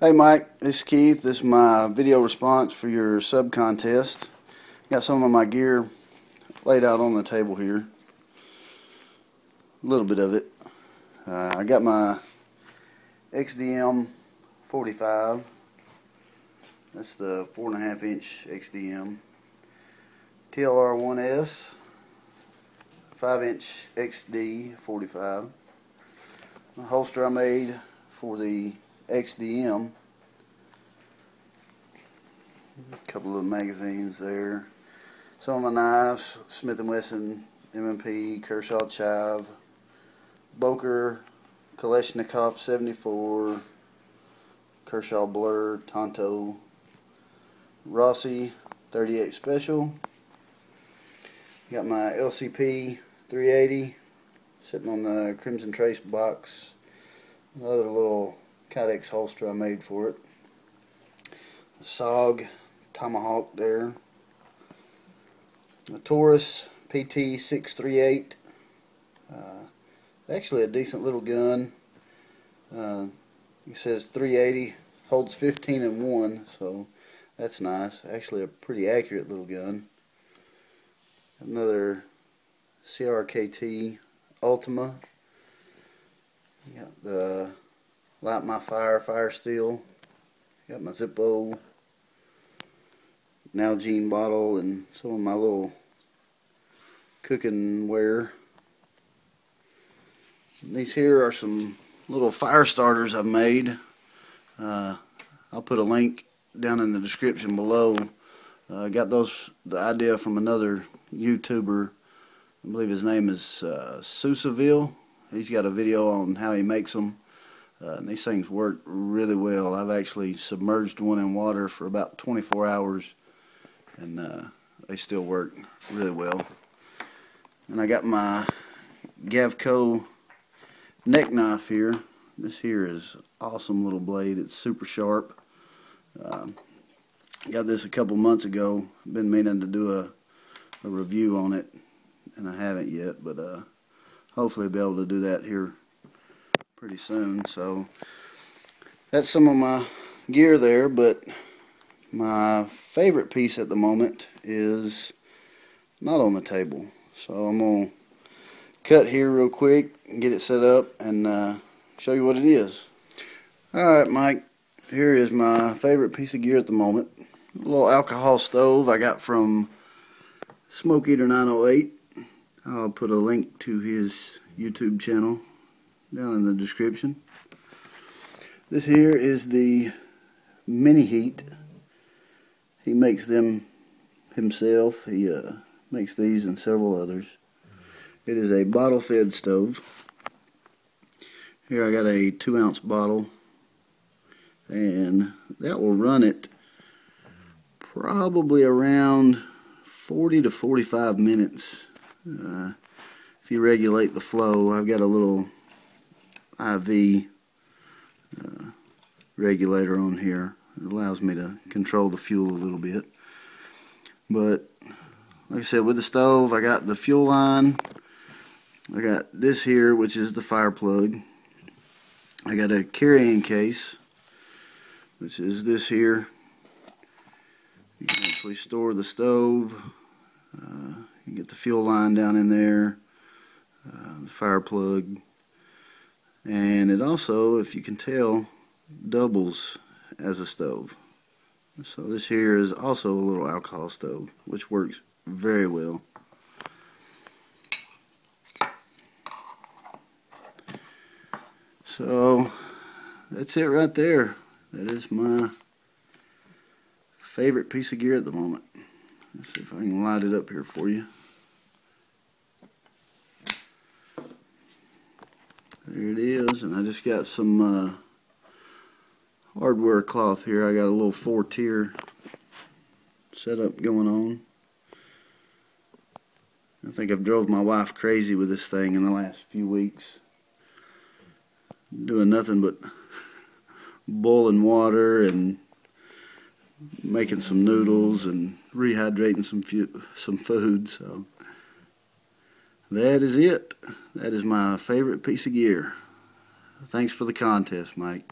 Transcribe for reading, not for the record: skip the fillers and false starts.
Hey Mike, this is Keith. This is my video response for your sub contest. Got some of my gear laid out on the table here. A little bit of it. I got my XDM 45. That's the 4.5 inch XDM. TLR 1S 5 inch XD 45. The holster I made for the XDM. A couple of magazines there. Some of my knives: Smith & Wesson, M&P, Kershaw Chive, Boker, Kalashnikov 74, Kershaw Blur, Tonto, Rossi 38 Special. Got my LCP 380 sitting on the Crimson Trace box. Another little Kydex holster I made for it. A SOG Tomahawk there. A Taurus PT 638. Actually a decent little gun. It says 380, holds 15 in 1, so that's nice. Actually a pretty accurate little gun. Another CRKT Ultima. Got the Light My Fire Steel. Got my Zippo Nalgene bottle and some of my little cooking ware. And these here are some little fire starters I've made. I'll put a link down in the description below. I got the idea from another YouTuber. I believe his name is Sousaville. He's got a video on how he makes them. And these things work really well. I've actually submerged one in water for about 24 hours and they still work really well. And I got my Gavco neck knife here. This here is awesome little blade. It's super sharp. Got this a couple months ago. Been meaning to do a review on it and I haven't yet, but hopefully be able to do that here pretty soon. So that's some of my gear there, but my favorite piece at the moment is not on the table. So I'm going to cut here real quick and get it set up and show you what it is. Alright Mike, here is my favorite piece of gear at the moment. A little alcohol stove I got from Smoke Eater 908. I'll put a link to his YouTube channel down in the description. This here is the Mini Heat. He makes them himself. He makes these and several others. It is a bottle fed stove. Here I got a 2-ounce bottle, and that will run it probably around 40 to 45 minutes. If you regulate the flow, I've got a little IV regulator on here. It allows me to control the fuel a little bit. But like I said, with the stove, I got the fuel line. I got this here, which is the fire plug. I got a carrying case, which is this here. You can actually store the stove. You get the fuel line down in there, the fire plug, and it also, if you can tell, doubles as a stove. So this here is also a little alcohol stove, which works very well. So that's it right there. That is my favorite piece of gear at the moment. Let's see if I can light it up here for you. There it is, and I just got some hardware cloth here. I got a little 4-tier setup going on. I think I've drove my wife crazy with this thing in the last few weeks. Doing nothing but boiling water and making some noodles and rehydrating some food. So that is it. That is my favorite piece of gear. Thanks for the contest, Mike.